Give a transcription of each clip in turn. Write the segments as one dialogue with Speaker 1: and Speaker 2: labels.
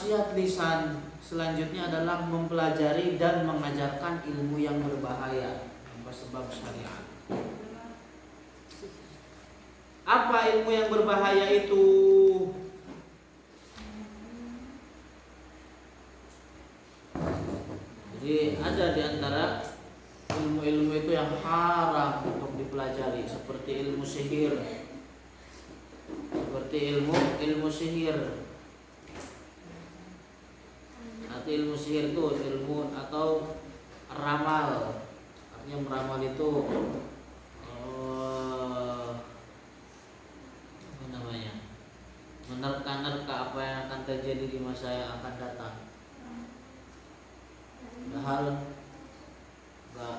Speaker 1: Maksiat lisan selanjutnya adalah mempelajari dan mengajarkan ilmu yang berbahaya tanpa sebab syariat. Apa ilmu yang berbahaya itu? Jadi ada di antara ilmu-ilmu itu yang haram untuk dipelajari, seperti ilmu sihir. Seperti ilmu sihir. Atau ilmu sihir itu ilmu atau ramal. Artinya meramal itu menerka-nerka apa yang akan terjadi di masa yang akan datang. Padahal nggak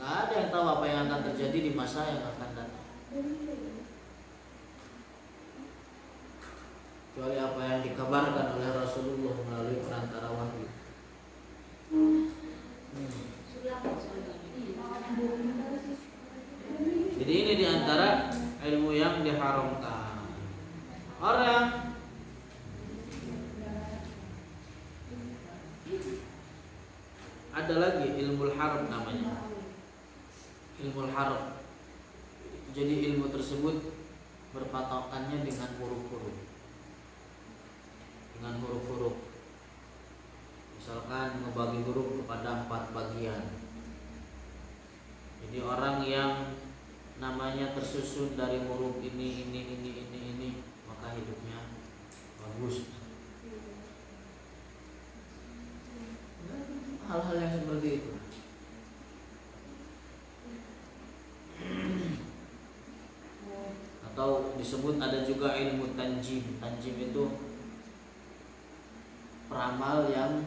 Speaker 1: ada yang tahu apa yang akan terjadi di masa yang akan datang, kecuali apa yang dikabarkan oleh Rasulullah melalui perantara wahyu. Jadi ini diantara ilmu yang diharamkan. Orang ada lagi ilmu haram namanya. Ilmu haram. Jadi ilmu tersebut berpatokannya dengan huruf-huruf. Dengan huruf-huruf. Misalkan membagi huruf kepada 4 bagian. Jadi orang yang namanya tersusun dari huruf ini, maka hidupnya bagus. Hal-hal yang seperti itu. Atau disebut ada juga ilmu tanjim. Tanjim itu peramal yang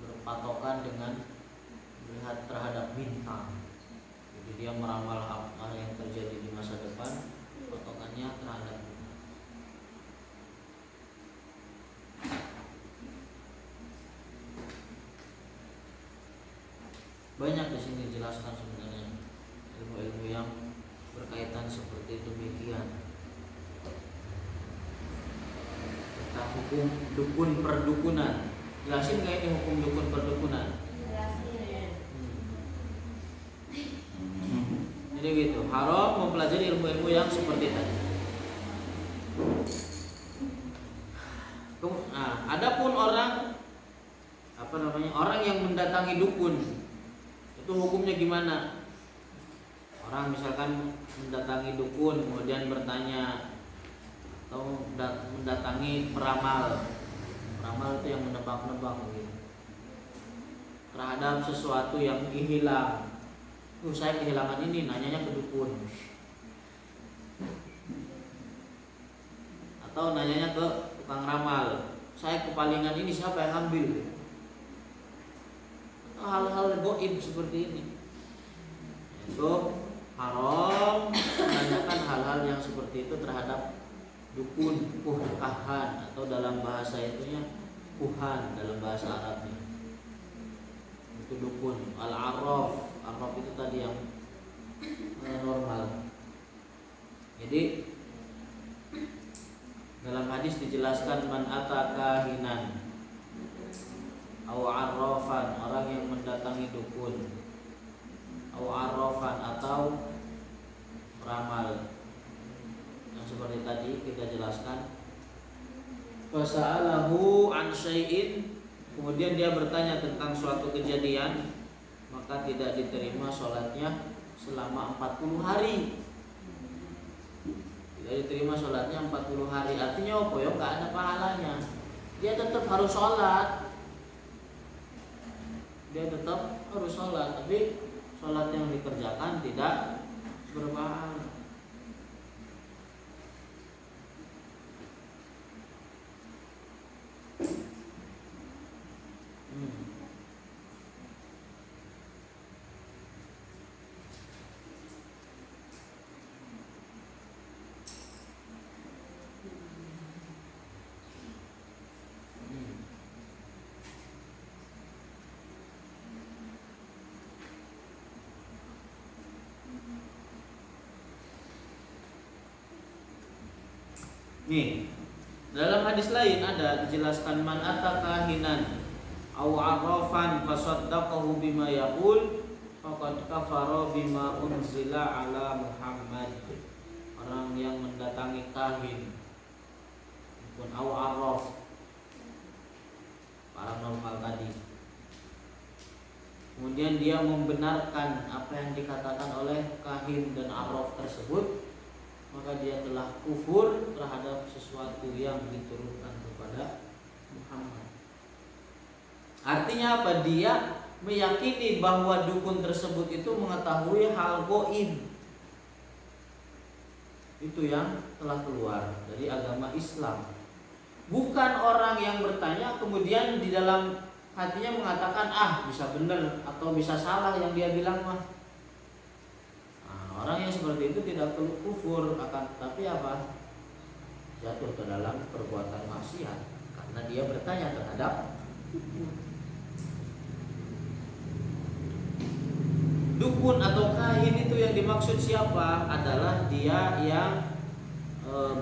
Speaker 1: berpatokan dengan melihat terhadap bintang. Jadi dia meramal apa yang terjadi di masa depan, patokannya terhadap bintang. Banyak di sini dijelaskan sebenarnya ilmu-ilmu yang berkaitan seperti demikian. Tentang hukum dukun perdukunan. Jelasin nggak ini hukum dukun perdukunan? Jadi gitu, haram mempelajari ilmu-ilmu yang seperti tadi. Nah, adapun orang orang yang mendatangi dukun, itu hukumnya gimana? Orang misalkan mendatangi dukun kemudian bertanya, atau mendatangi peramal. Peramal itu yang menebak-nebak gitu, terhadap sesuatu yang hilang. Saya kehilangan ini, nanyanya ke dukun. Atau nanyanya ke tukang ramal, saya kepalingan ini, siapa yang ambil? Atau hal-hal gaib seperti ini. Itu haram menanyakan hal-hal yang seperti itu terhadap dukun, kahan, atau dalam bahasa itunya kuhan dalam bahasa Arabnya. Itu dukun. Al-arraf, arraf itu tadi yang normal. Jadi dalam hadis dijelaskan man ataka hinan au arrafan, orang yang mendatangi dukun, au arrafan atau peramal yang seperti tadi kita jelaskan, fasa'alahu an syai'in, kemudian dia bertanya tentang suatu kejadian, maka tidak diterima sholatnya selama 40 hari. Tidak diterima sholatnya 40 hari. Artinya apa ya? Gak ada pahalanya. Dia tetap harus sholat. Tapi sholat yang dikerjakan tidak berpahala. Nih, Dalam hadis lain ada dijelaskan man atakahinan au arrafan fasaddaqahu bima yaqul faqad kafara bima unzila ala Muhammad. Orang yang mendatangi kahin pun au arraf paranormal tadi, kemudian dia membenarkan apa yang dikatakan oleh kahin dan arraf tersebut, maka dia telah kufur terhadap sesuatu yang diturunkan kepada Muhammad. Artinya apa? Dia meyakini bahwa dukun tersebut itu mengetahui hal gaib. Itu yang telah keluar dari agama Islam. Bukan orang yang bertanya kemudian di dalam hatinya mengatakan bisa benar atau bisa salah yang dia bilang mah. Orang yang seperti itu tidak perlu kufur, akan tapi apa? Jatuh ke dalam perbuatan maksiat karena dia bertanya terhadap dukun atau kahin. Itu yang dimaksud siapa? Adalah dia yang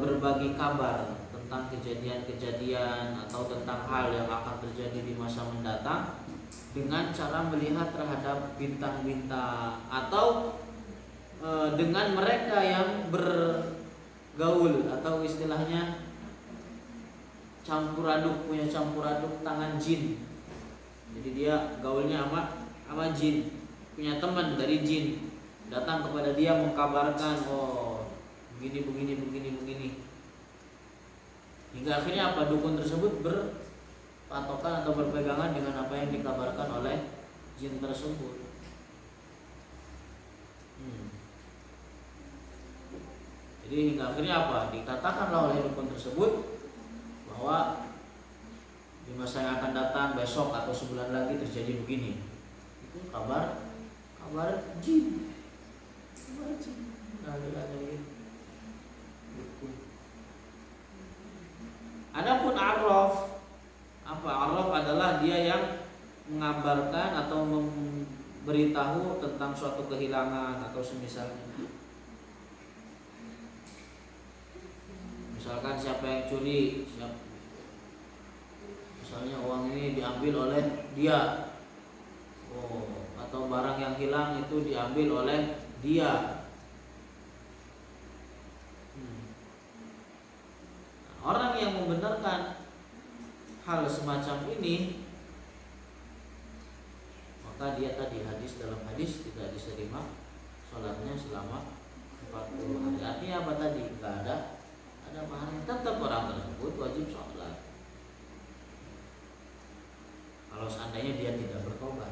Speaker 1: berbagi kabar tentang kejadian-kejadian atau tentang hal yang akan terjadi di masa mendatang dengan cara melihat terhadap bintang-bintang atau dengan mereka yang bergaul atau istilahnya campur aduk, punya campur aduk tangan jin. Jadi dia gaulnya sama jin, punya teman dari jin, datang kepada dia mengkabarkan begini. Hingga akhirnya apa? Dukun tersebut berpatokan atau berpegangan dengan apa yang dikabarkan oleh jin tersebut. Jadi hingga akhirnya apa? Dikatakanlah oleh dukun tersebut bahwa di masa yang akan datang, besok atau sebulan lagi terjadi begini. Itu kabar jin. Adapun arraf, arraf adalah dia yang mengabarkan atau memberitahu tentang suatu kehilangan atau semisalnya. Misalkan siapa yang curi, misalnya uang ini diambil oleh dia, atau barang yang hilang itu diambil oleh dia. Orang yang membenarkan hal semacam ini, maka dia tadi dalam hadis tidak diterima sholatnya selama 40 hari. Artinya apa tadi? Tidak ada pahala. Tetap orang tersebut wajib sholat kalau seandainya dia tidak bertobat.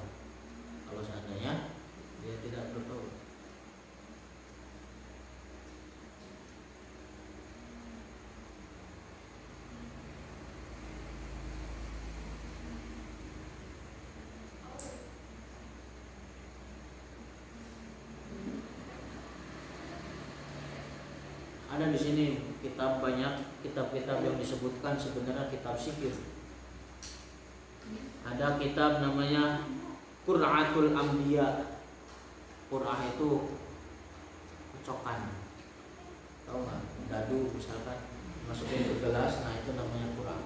Speaker 1: Ada di sini banyak kitab-kitab yang disebutkan sebenarnya kitab sihir. Ada kitab namanya Qur'atul Anbiya. Qur'ah itu kocokan, tahu nggak? Dadu misalkan masukin ke gelas, nah itu namanya Qur'ah.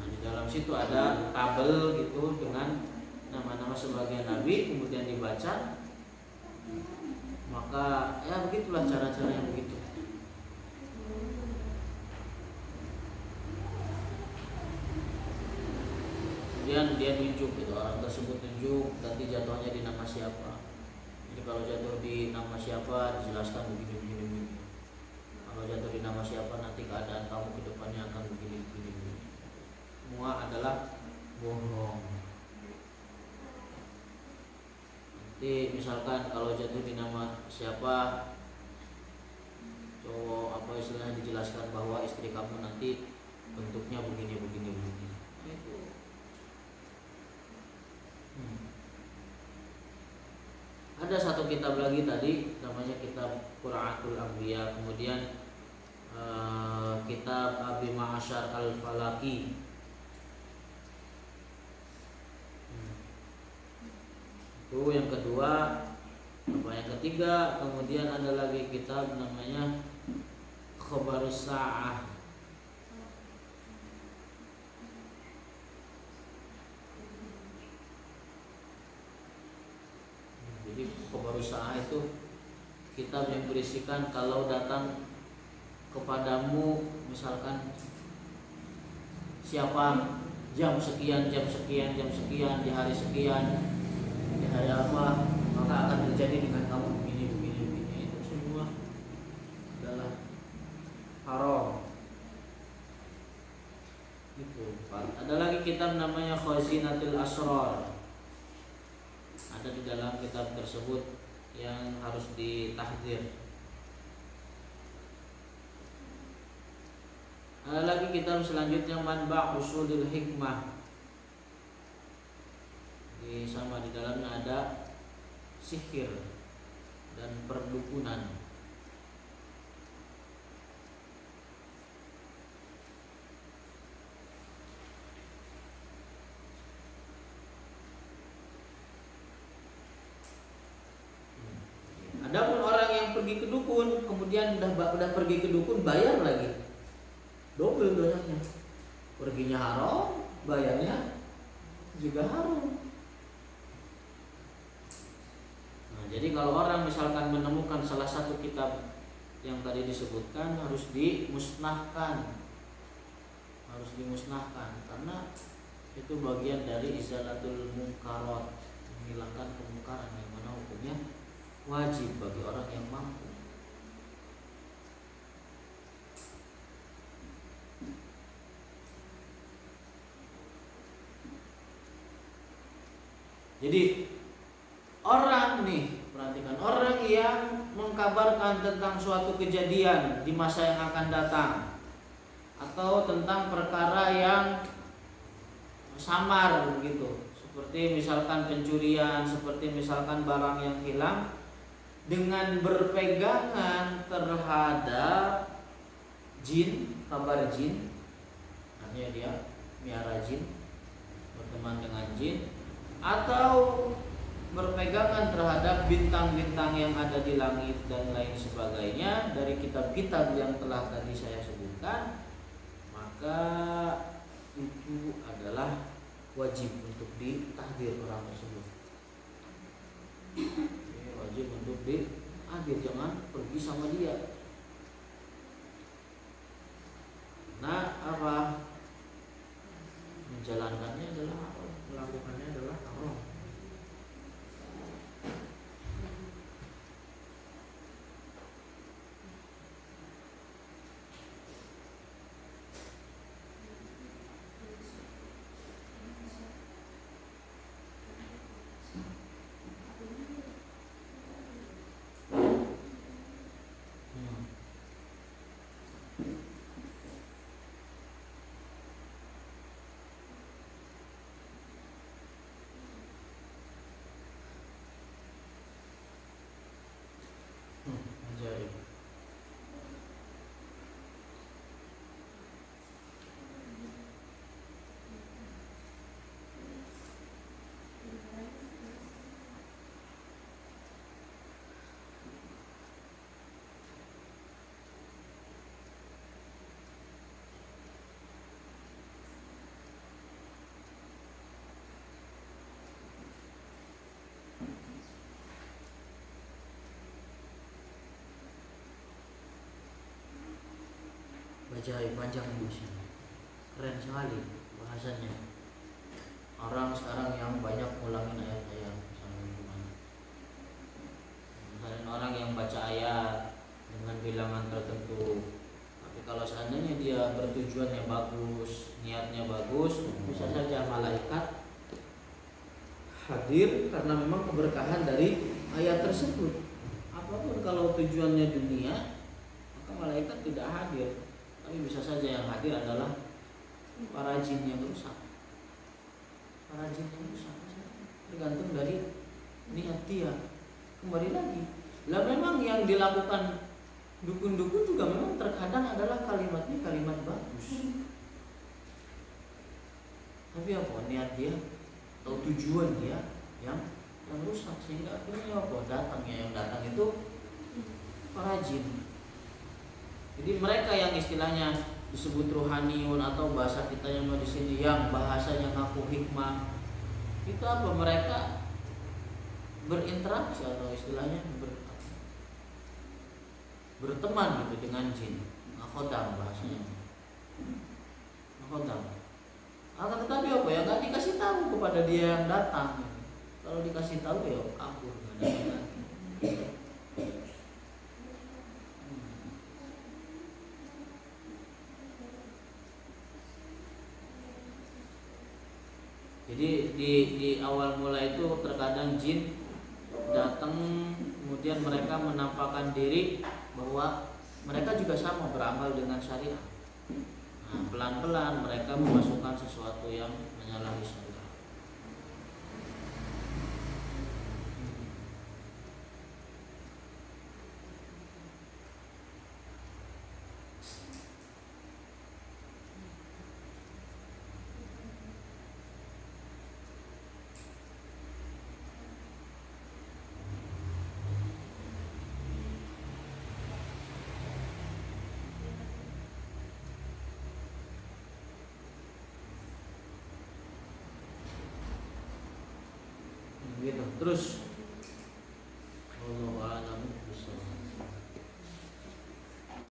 Speaker 1: Nah di dalam situ ada tabel gitu dengan nama-nama sebagian nabi, kemudian dibaca. Maka ya begitulah cara-cara yang begitu. Kemudian dia nunjuk gitu, orang tersebut nunjuk nanti jatuhnya di nama siapa. Jadi kalau jatuh di nama siapa dijelaskan begini. Kalau jatuh di nama siapa nanti keadaan kamu ke depannya akan begini. Semua adalah bohong. Nanti misalkan kalau jatuh di nama siapa cowok, apa istilahnya, dijelaskan bahwa istri kamu nanti bentuknya begini. Ada satu kitab lagi tadi namanya kitab Qur'atul Anbiya, kemudian kitab Abi Ma'asyar Al-Falaki. Itu yang kedua. Yang ketiga, kemudian ada lagi kitab namanya Khabarus Sa'ah. usaha itu kitab yang berisikan kalau datang kepadamu misalkan siapa jam sekian di hari sekian di hari apa, maka akan terjadi dengan kamu begini. Itu semua adalah haram. Itu. Ada lagi kitab namanya Khazinatul Asrar. Ada di dalam kitab tersebut yang harus ditahdzir. Ada lagi kitab selanjutnya Manba' Ushulul Hikmah. Sama di dalamnya ada sihir dan perdukunan. Adapun orang yang pergi ke dukun, kemudian udah pergi ke dukun bayar lagi, double dosanya. Perginya haram, bayarnya juga haram. Jadi kalau orang misalkan menemukan salah satu kitab yang tadi disebutkan harus dimusnahkan, karena itu bagian dari izalatul munkarat, menghilangkan kemungkaran yang mana hukumnya wajib bagi orang yang mampu. Jadi orang nih, perhatikan, orang yang mengkabarkan tentang suatu kejadian di masa yang akan datang atau tentang perkara yang samar begitu, seperti misalkan pencurian, seperti misalkan barang yang hilang, dengan berpegangan terhadap jin, kabar jin, artinya dia miara jin, berteman dengan jin, atau berpegangan terhadap bintang-bintang yang ada di langit dan lain sebagainya dari kitab-kitab yang telah tadi saya sebutkan, maka itu adalah wajib untuk ditahdzir orang tersebut. Wajib untuk ditahdzir, jangan pergi sama dia. Nah, apa? Menjalankannya adalah apa? Melakukannya adalah haram. Ajaib. Ajaib, panjang ini, keren sekali bahasanya. Orang sekarang yang banyak ngulangin ayat-ayat, misalnya orang yang baca ayat dengan bilangan tertentu, tapi kalau seandainya dia bertujuannya bagus, niatnya bagus, bisa saja malaikat hadir karena memang keberkahan dari ayat tersebut. Apapun kalau tujuannya dunia, maka malaikat tidak hadir. Tapi bisa saja yang hadir adalah para jin yang rusak. Tergantung dari niat dia. Kembali lagi, lah memang yang dilakukan dukun-dukun juga memang terkadang adalah kalimatnya kalimat bagus. Tapi apa niat dia atau tujuan dia yang rusak, sehingga akhirnya apa? Yang datang itu para jin. Jadi mereka yang istilahnya disebut rohaniun atau bahasa kita yang di sini yang bahasanya ngaku hikmah, itu apa? Mereka berinteraksi atau istilahnya berteman gitu dengan jin, nakhodam bahasanya, nakhodam. Akan tetapi apa ya, nggak dikasih tahu kepada dia yang datang gitu. Kalau dikasih tahu ya kabur, nggak ada lagi. Jadi di awal mula itu terkadang jin datang, kemudian mereka menampakkan diri bahwa mereka juga sama beramal dengan syariat. Nah, pelan-pelan mereka memasukkan sesuatu yang menyalahi syariat. Gitu. Terus